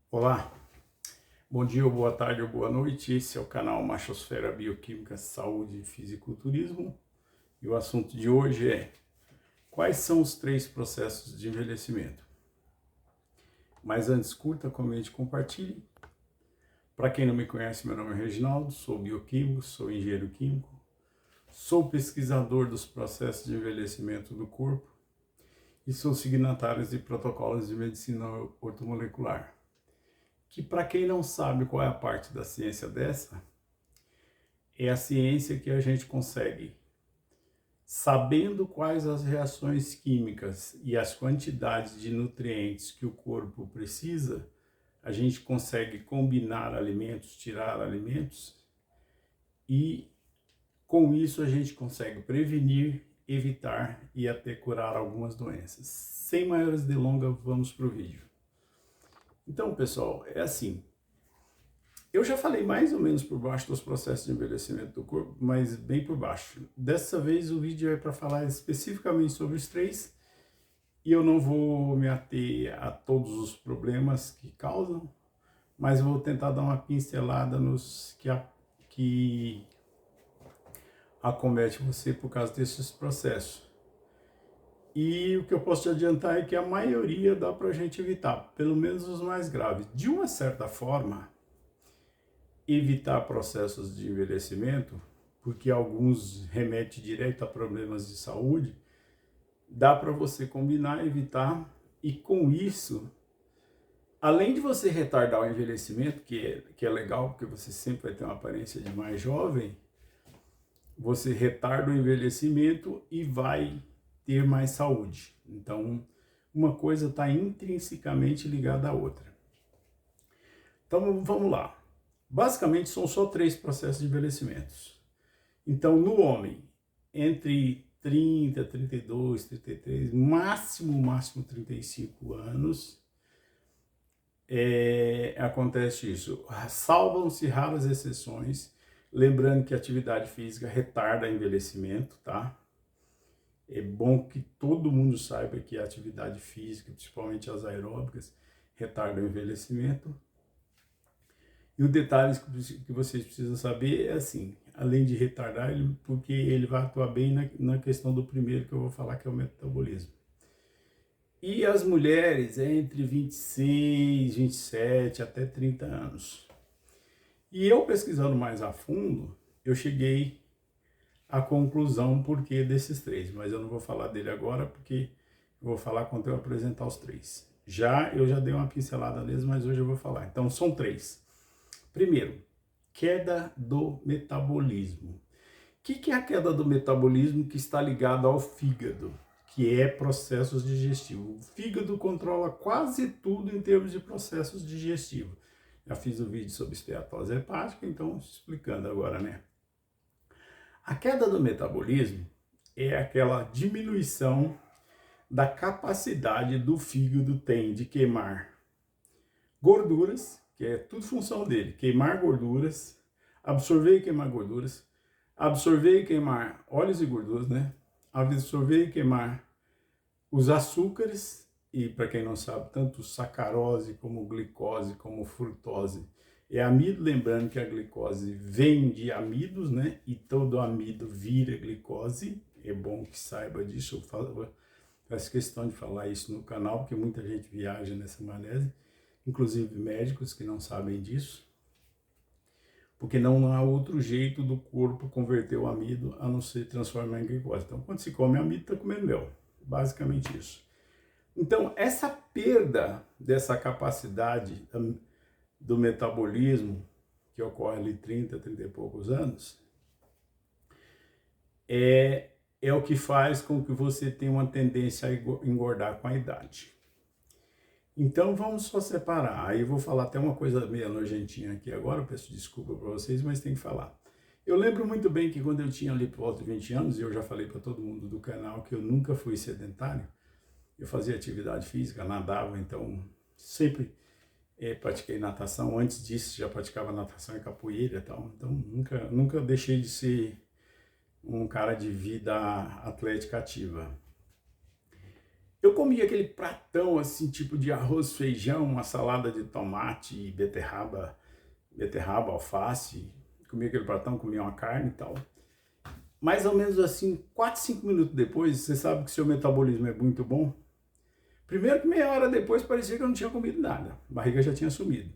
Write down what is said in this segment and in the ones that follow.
Olá, bom dia, ou boa tarde ou boa noite. Esse é o canal Machosfera Bioquímica, Saúde e Fisiculturismo. E o assunto de hoje é: quais são os 3 processos de envelhecimento? Mas antes, curta, comente, compartilhe. Para quem não me conhece, meu nome é Reginaldo, sou bioquímico, sou engenheiro químico, sou pesquisador dos processos de envelhecimento do corpo e sou signatário de protocolos de medicina ortomolecular. Que, para quem não sabe qual é a parte da ciência dessa, é a ciência que a gente consegue, sabendo quais as reações químicas e as quantidades de nutrientes que o corpo precisa, a gente consegue combinar alimentos, tirar alimentos e com isso a gente consegue prevenir, evitar e até curar algumas doenças. Sem maiores delongas, vamos para o vídeo. Então, pessoal, é assim. Eu já falei mais ou menos por baixo dos processos de envelhecimento do corpo, mas bem por baixo. Dessa vez o vídeo é para falar especificamente sobre os 3 e eu não vou me ater a todos os problemas que causam, mas vou tentar dar uma pincelada nos que acomete você por causa desses processos. E o que eu posso te adiantar é que a maioria dá para a gente evitar, pelo menos os mais graves. De uma certa forma, evitar processos de envelhecimento, porque alguns remetem direto a problemas de saúde, dá para você combinar, evitar, e com isso, além de você retardar o envelhecimento, que é legal, porque você sempre vai ter uma aparência de mais jovem, você retarda o envelhecimento e vai ter mais saúde. Então, uma coisa está intrinsecamente ligada à outra. Então, vamos lá. Basicamente, são só 3 processos de envelhecimento. Então, no homem, entre 30, 32, 33, máximo 35 anos, acontece isso. Salvam-se raras exceções, lembrando que a atividade física retarda envelhecimento, tá? É bom que todo mundo saiba que a atividade física, principalmente as aeróbicas, retarda o envelhecimento. E o detalhe que vocês precisam saber é assim, além de retardar, porque ele vai atuar bem na questão do primeiro que eu vou falar, que é o metabolismo. E as mulheres é entre 26, 27 até 30 anos. E eu pesquisando mais a fundo, eu cheguei à conclusão por que desses 3, mas eu não vou falar dele agora porque eu vou falar quando eu apresentar os 3. Eu já dei uma pincelada neles, mas hoje eu vou falar. Então são 3. Primeiro, queda do metabolismo. O que é a queda do metabolismo que está ligado ao fígado, que é processos digestivos? O fígado controla quase tudo em termos de processos digestivos. Já fiz um vídeo sobre esteatose hepática, então explicando agora, né? A queda do metabolismo é aquela diminuição da capacidade do fígado tem de queimar gorduras, que é tudo função dele, queimar gorduras, absorver e queimar gorduras, absorver e queimar óleos e gorduras, né? Absorver e queimar os açúcares, e para quem não sabe, tanto sacarose como glicose como frutose é amido, lembrando que a glicose vem de amidos, né? E todo amido vira glicose, é bom que saiba disso, eu faço questão de falar isso no canal, porque muita gente viaja nessa maionese, inclusive médicos que não sabem disso, porque não há outro jeito do corpo converter o amido a não ser transformar em glicose. Então, quando se come amido, está comendo mel. Basicamente isso. Então, essa perda dessa capacidade do metabolismo, que ocorre ali 30 e poucos anos, é o que faz com que você tenha uma tendência a engordar com a idade. Então vamos só separar. Aí eu vou falar até uma coisa meio nojentinha aqui agora, eu peço desculpa para vocês, mas tem que falar. Eu lembro muito bem que quando eu tinha ali por volta de 20 anos, e eu já falei para todo mundo do canal que eu nunca fui sedentário, eu fazia atividade física, nadava, então sempre pratiquei natação. Antes disso já praticava natação e capoeira e tal, então nunca deixei de ser um cara de vida atlética ativa. Eu comia aquele pratão assim, tipo de arroz, feijão, uma salada de tomate, beterraba, alface. Comia aquele pratão, comia uma carne e tal. Mais ou menos assim, 4, 5 minutos depois, você sabe que seu metabolismo é muito bom. Primeiro que meia hora depois parecia que eu não tinha comido nada, a barriga já tinha sumido.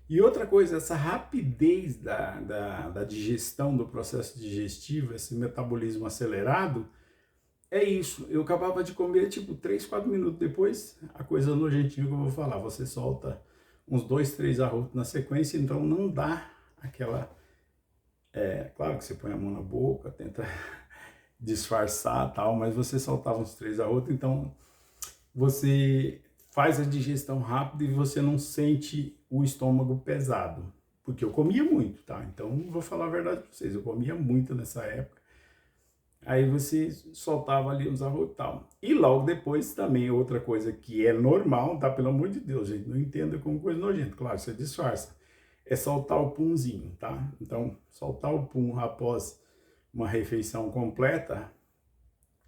E outra coisa, essa rapidez da digestão, do processo digestivo, esse metabolismo acelerado, é isso. Eu acabava de comer, tipo, 3, 4 minutos depois, a coisa nojentinha que eu vou falar, você solta uns 2, 3 arrotos na sequência, então não dá aquela... claro que você põe a mão na boca, tenta disfarçar tal, mas você soltava uns 3 arrotos, então você faz a digestão rápida e você não sente o estômago pesado. Porque eu comia muito, tá? Então, vou falar a verdade para vocês, eu comia muito nessa época. Aí você soltava ali os arroz e tal. E logo depois também outra coisa que é normal, tá? Pelo amor de Deus, gente, não entenda como coisa nojenta. Claro, você disfarça. É soltar o punzinho, tá? Então, soltar o pum após uma refeição completa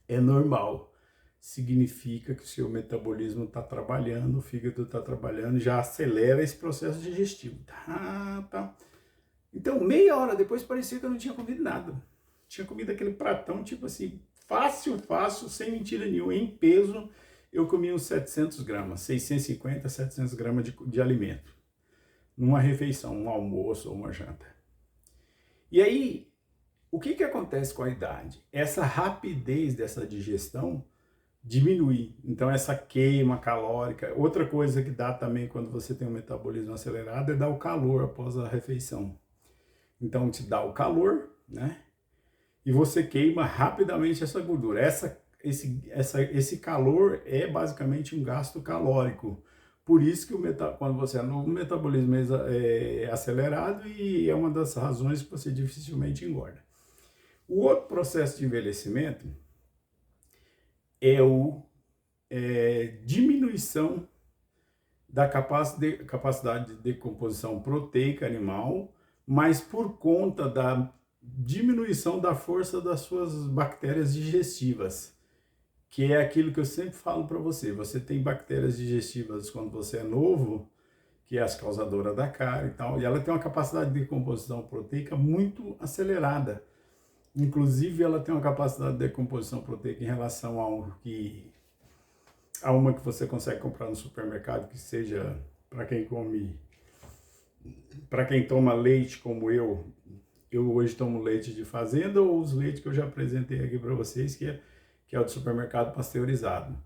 é normal. Significa que o seu metabolismo está trabalhando, o fígado está trabalhando, já acelera esse processo digestivo. Tá. Então, meia hora depois parecia que eu não tinha comido nada. Tinha comido aquele pratão, tipo assim, fácil, sem mentira nenhuma, em peso, eu comi uns 700 gramas, 650, 700 gramas de alimento. Numa refeição, um almoço ou uma janta. E aí, o que acontece com a idade? Essa rapidez dessa digestão diminui. Então, essa queima calórica. Outra coisa que dá também quando você tem um metabolismo acelerado é dar o calor após a refeição. Então, te dá o calor, né? E você queima rapidamente essa gordura. Esse calor é basicamente um gasto calórico. Por isso que quando você é novo, o metabolismo é acelerado e é uma das razões que você dificilmente engorda. O outro processo de envelhecimento é diminuição da capacidade de decomposição proteica animal, mas por conta da diminuição da força das suas bactérias digestivas, que é aquilo que eu sempre falo para você. Você tem bactérias digestivas quando você é novo, que é as causadoras da cárie e tal, e ela tem uma capacidade de decomposição proteica muito acelerada. Inclusive, ela tem uma capacidade de decomposição proteica em relação a uma que você consegue comprar no supermercado, que seja para quem toma leite como eu hoje tomo leite de fazenda, ou os leites que eu já apresentei aqui para vocês, que é o do supermercado pasteurizado.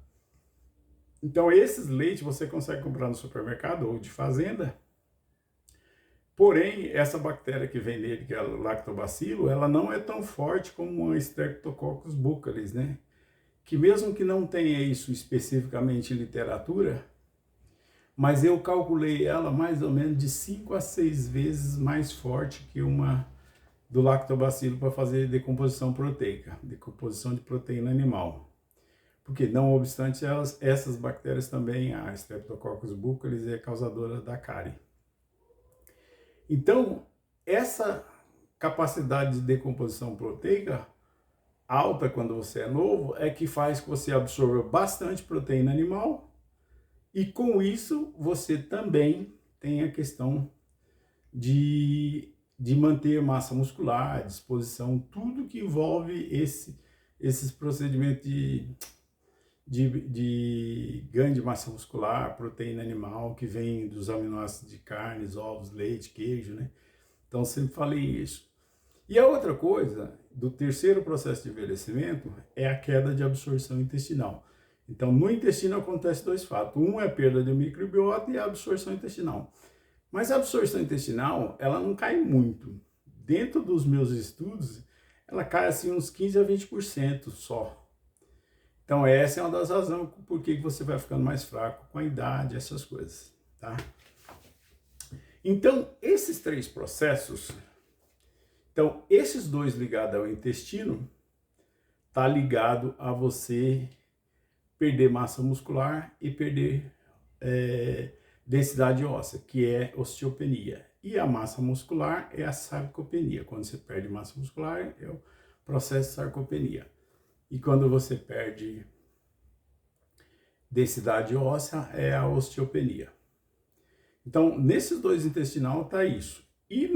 Então, esses leites você consegue comprar no supermercado ou de fazenda, porém, essa bactéria que vem nele, que é o lactobacilo, ela não é tão forte como a Streptococcus buccalis, né? Que mesmo que não tenha isso especificamente em literatura, mas eu calculei ela mais ou menos de 5 a 6 vezes mais forte que uma do lactobacilo para fazer decomposição proteica, decomposição de proteína animal. Porque, não obstante, essas bactérias também, a Streptococcus buccalis, é causadora da cárie. Então, essa capacidade de decomposição proteica alta quando você é novo é que faz que você absorva bastante proteína animal e com isso você também tem a questão de manter massa muscular, disposição, tudo que envolve esses procedimentos de ganho de massa muscular, proteína animal que vem dos aminoácidos de carnes, ovos, leite, queijo, né? Então sempre falei isso. E a outra coisa do terceiro processo de envelhecimento é a queda de absorção intestinal. Então no intestino acontece dois fatos. Um é a perda do microbiota e a absorção intestinal. Mas a absorção intestinal, ela não cai muito. Dentro dos meus estudos, ela cai assim uns 15 a 20% só. Então essa é uma das razões por que você vai ficando mais fraco com a idade, essas coisas, tá? Então, esses três processos, esses dois ligados ao intestino, tá ligado a você perder massa muscular e perder densidade óssea, que é osteopenia. E a massa muscular é a sarcopenia. Quando você perde massa muscular, é o processo de sarcopenia. E quando você perde densidade óssea é a osteopenia. Então, nesses dois intestinal está isso. E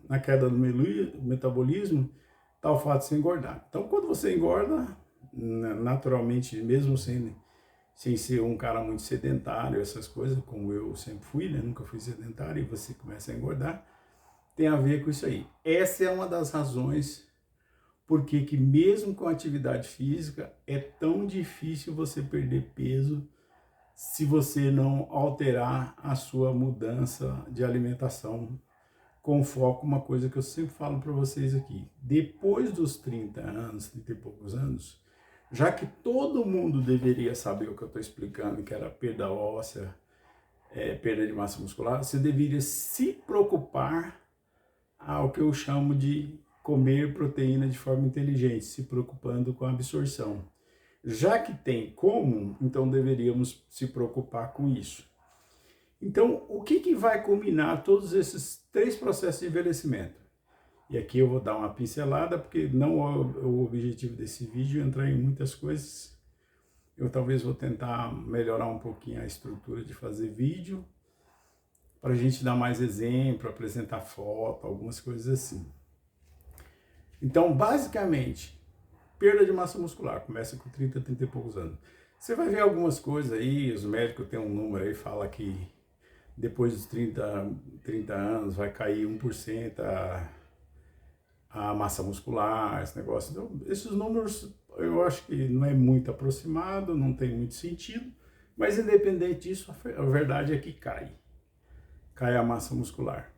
na queda do metabolismo está o fato de se engordar. Então, quando você engorda, naturalmente, mesmo sem ser um cara muito sedentário, essas coisas, como eu sempre fui, né? Nunca fui sedentário, e você começa a engordar, tem a ver com isso aí. Essa é uma das razões porque que mesmo com atividade física é tão difícil você perder peso se você não alterar a sua mudança de alimentação com foco, uma coisa que eu sempre falo para vocês aqui. Depois dos 30 anos, 30 e poucos anos, já que todo mundo deveria saber o que eu estou explicando, que era perda óssea, perda de massa muscular, você deveria se preocupar ao que eu chamo de comer proteína de forma inteligente, se preocupando com a absorção. Já que tem como, então deveríamos se preocupar com isso. Então, o que vai combinar todos esses 3 processos de envelhecimento? E aqui eu vou dar uma pincelada, porque não é o objetivo desse vídeo entrar em muitas coisas. Eu talvez vou tentar melhorar um pouquinho a estrutura de fazer vídeo, para a gente dar mais exemplo, apresentar foto, algumas coisas assim. Então, basicamente, perda de massa muscular, começa com 30, 30 e poucos anos. Você vai ver algumas coisas aí, os médicos têm um número aí, fala que depois dos 30 anos vai cair 1% a massa muscular, esse negócio. Então, esses números eu acho que não é muito aproximado, não tem muito sentido, mas independente disso, a verdade é que cai a massa muscular.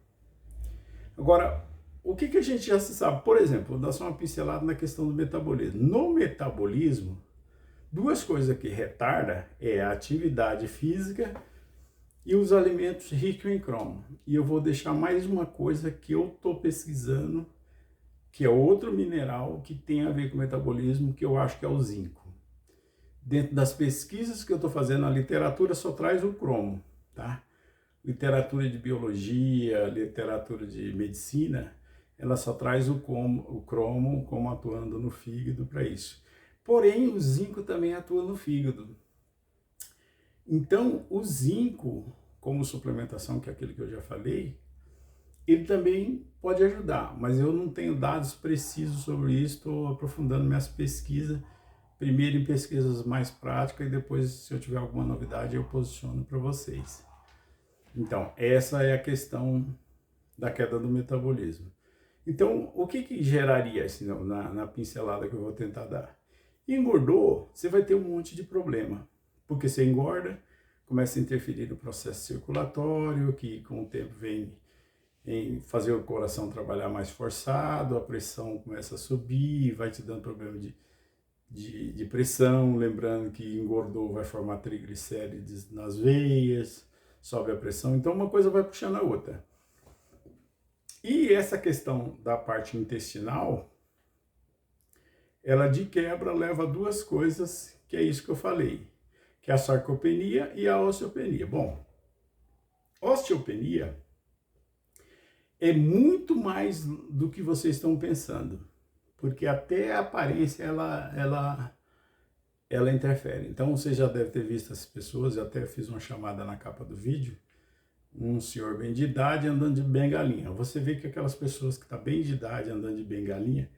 Agora, o que a gente já se sabe? Por exemplo, vou dar só uma pincelada na questão do metabolismo. No metabolismo, 2 coisas que retarda é a atividade física e os alimentos ricos em cromo. E eu vou deixar mais uma coisa que eu estou pesquisando, que é outro mineral que tem a ver com o metabolismo, que eu acho que é o zinco. Dentro das pesquisas que eu estou fazendo, a literatura só traz o cromo, tá? Literatura de biologia, literatura de medicina, ela só traz o cromo como atuando no fígado para isso. Porém, o zinco também atua no fígado. Então, o zinco, como suplementação, que é aquele que eu já falei, ele também pode ajudar, mas eu não tenho dados precisos sobre isso, estou aprofundando minhas pesquisas, primeiro em pesquisas mais práticas e depois, se eu tiver alguma novidade, eu posiciono para vocês. Então, essa é a questão da queda do metabolismo. Então, o que geraria assim, na pincelada que eu vou tentar dar? Engordou, você vai ter um monte de problema, porque você engorda, começa a interferir no processo circulatório, que com o tempo vem em fazer o coração trabalhar mais forçado, a pressão começa a subir, vai te dando problema de pressão, lembrando que engordou, vai formar triglicérides nas veias, sobe a pressão, então uma coisa vai puxando a outra. E essa questão da parte intestinal, ela de quebra leva a 2 coisas, que é isso que eu falei, que é a sarcopenia e a osteopenia. Bom, osteopenia é muito mais do que vocês estão pensando, porque até a aparência ela interfere. Então você já deve ter visto as pessoas, eu até fiz uma chamada na capa do vídeo, um senhor bem de idade andando de bengalinha. Você vê que aquelas pessoas que estão bem de idade andando de bengalinha,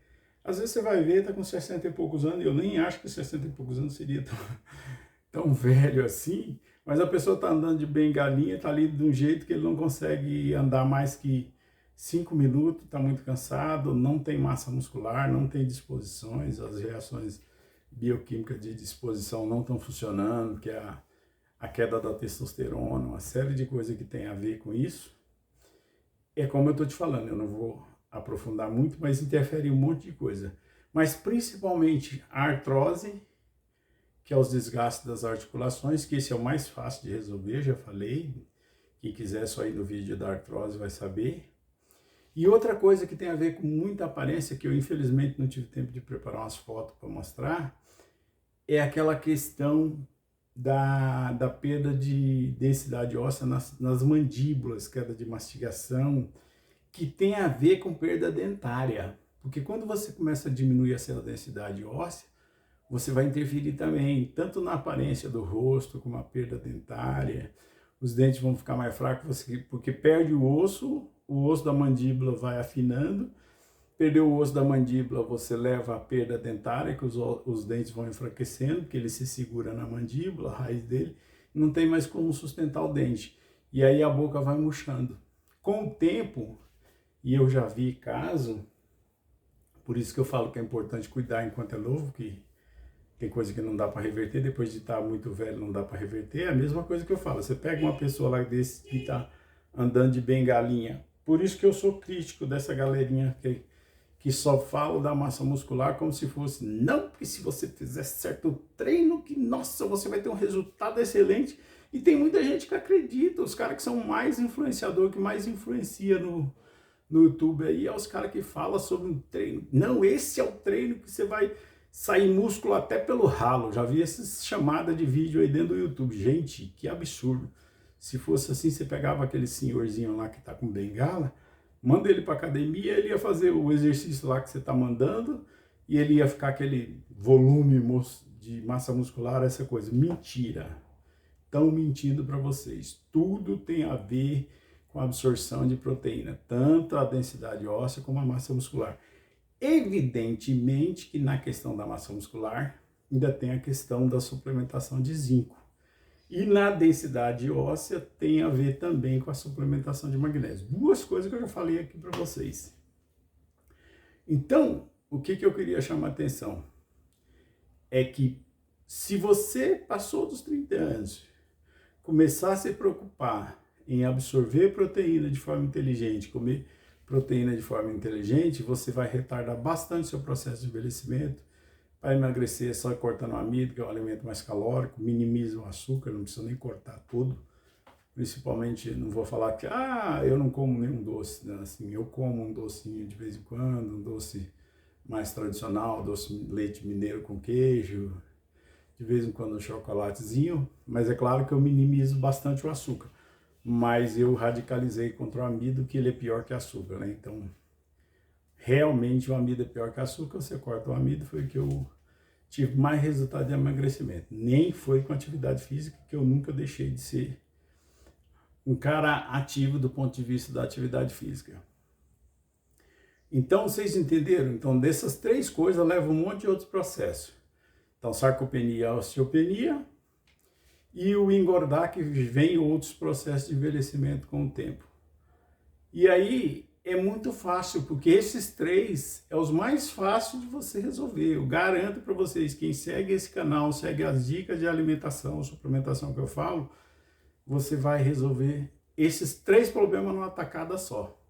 às vezes você vai ver, está com 60 e poucos anos, eu nem acho que 60 e poucos anos seria tão velho assim, mas a pessoa está andando de bengalinha, está ali de um jeito que ele não consegue andar mais que 5 minutos, está muito cansado, não tem massa muscular, não tem disposições, as reações bioquímicas de disposição não estão funcionando, que é a queda da testosterona, uma série de coisas que tem a ver com isso. É como eu estou te falando, eu não vou aprofundar muito, mas interfere em um monte de coisa. Mas principalmente a artrose, que é os desgastes das articulações, que esse é o mais fácil de resolver, já falei. Quem quiser só ir no vídeo da artrose vai saber. E outra coisa que tem a ver com muita aparência, que eu infelizmente não tive tempo de preparar umas fotos para mostrar, é aquela questão da perda de densidade óssea nas mandíbulas, queda de mastigação, que tem a ver com perda dentária. Porque quando você começa a diminuir essa densidade óssea, você vai interferir também, tanto na aparência do rosto, como a perda dentária. Os dentes vão ficar mais fracos, porque perde o osso da mandíbula vai afinando. Perdeu o osso da mandíbula, você leva a perda dentária, que os dentes vão enfraquecendo, porque ele se segura na mandíbula, a raiz dele, não tem mais como sustentar o dente. E aí a boca vai murchando. Com o tempo, e eu já vi caso, por isso que eu falo que é importante cuidar enquanto é novo, que tem coisa que não dá para reverter, depois de estar muito velho não dá para reverter. É a mesma coisa que eu falo, você pega uma pessoa lá desse que está andando de bengalinha. Por isso que eu sou crítico dessa galerinha que só fala da massa muscular como se fosse, não, porque se você fizer certo treino, que nossa, você vai ter um resultado excelente. E tem muita gente que acredita, os caras que são mais influenciador, que mais influencia no YouTube aí, é os caras que falam sobre um treino. Não, esse é o treino que você vai sair músculo até pelo ralo. Já vi essas chamadas de vídeo aí dentro do YouTube. Gente, que absurdo. Se fosse assim, você pegava aquele senhorzinho lá que tá com bengala, manda ele para academia, ele ia fazer o exercício lá que você está mandando e ele ia ficar aquele volume de massa muscular, essa coisa. Mentira. Estão mentindo para vocês. Tudo tem a ver com a absorção de proteína, tanto a densidade óssea como a massa muscular. Evidentemente que na questão da massa muscular ainda tem a questão da suplementação de zinco. E na densidade óssea tem a ver também com a suplementação de magnésio. Duas coisas que eu já falei aqui para vocês. Então, o que eu queria chamar a atenção é que se você passou dos 30 anos, começar a se preocupar em absorver proteína de forma inteligente, comer proteína de forma inteligente, você vai retardar bastante seu processo de envelhecimento. Para emagrecer é só cortando o amido, que é um alimento mais calórico, minimiza o açúcar, não precisa nem cortar tudo. Principalmente, não vou falar que eu não como nenhum doce, né? Assim, eu como um docinho de vez em quando, um doce mais tradicional, doce de leite mineiro com queijo, de vez em quando um chocolatezinho, mas é claro que eu minimizo bastante o açúcar. Mas eu radicalizei contra o amido, que ele é pior que açúcar, né? Então, realmente o amido é pior que açúcar, você corta o amido, foi que eu tive mais resultado de emagrecimento. Nem foi com atividade física, que eu nunca deixei de ser um cara ativo do ponto de vista da atividade física. Então, vocês entenderam? Então, dessas três coisas levam um monte de outros processos. Então, sarcopenia, osteopenia e o engordar, que vem outros processos de envelhecimento com o tempo. E aí é muito fácil, porque esses três é os mais fáceis de você resolver. Eu garanto para vocês, quem segue esse canal, segue as dicas de alimentação, suplementação que eu falo, você vai resolver esses três problemas numa tacada só,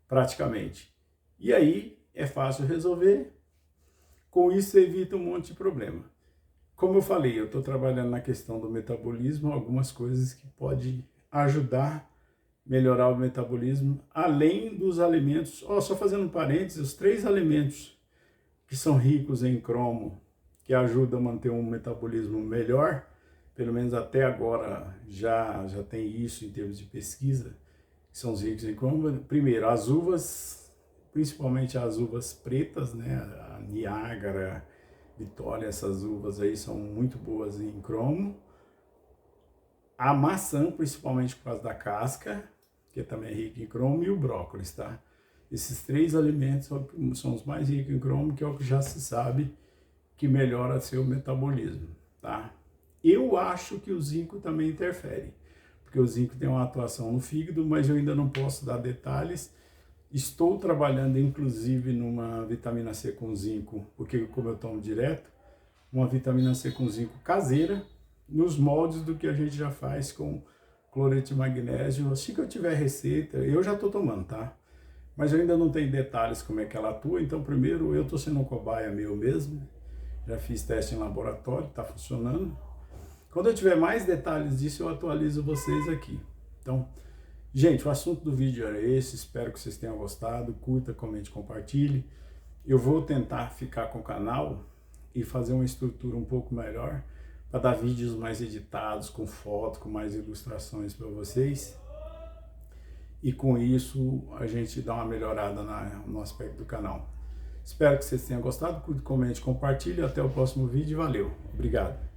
praticamente. E aí é fácil resolver, com isso você evita um monte de problema. Como eu falei, eu estou trabalhando na questão do metabolismo, algumas coisas que podem ajudar a melhorar o metabolismo, além dos alimentos. Só fazendo um parênteses, os 3 alimentos que são ricos em cromo, que ajudam a manter um metabolismo melhor, pelo menos até agora já tem isso em termos de pesquisa, que são os ricos em cromo. Primeiro, as uvas, principalmente as uvas pretas, né, a Niágara, Vitória, essas uvas aí são muito boas em cromo. A maçã, principalmente por causa da casca, que também é rica em cromo, e o brócolis, tá? Esses 3 alimentos são os mais ricos em cromo, que é o que já se sabe que melhora seu metabolismo, tá? Eu acho que o zinco também interfere, porque o zinco tem uma atuação no fígado, mas eu ainda não posso dar detalhes. Estou trabalhando, inclusive, numa vitamina C com zinco, porque como eu tomo direto, uma vitamina C com zinco caseira, nos moldes do que a gente já faz com cloreto de magnésio. Assim que eu tiver receita, eu já estou tomando, tá? Mas eu ainda não tenho detalhes como é que ela atua, então primeiro eu estou sendo um cobaia meu mesmo, já fiz teste em laboratório, está funcionando. Quando eu tiver mais detalhes disso, eu atualizo vocês aqui. Então, gente, o assunto do vídeo era esse, espero que vocês tenham gostado, curta, comente, compartilhe. Eu vou tentar ficar com o canal e fazer uma estrutura um pouco melhor, para dar vídeos mais editados, com foto, com mais ilustrações para vocês. E com isso a gente dá uma melhorada no aspecto do canal. Espero que vocês tenham gostado. Curte, comente, compartilhe. Até o próximo vídeo. Valeu. Obrigado.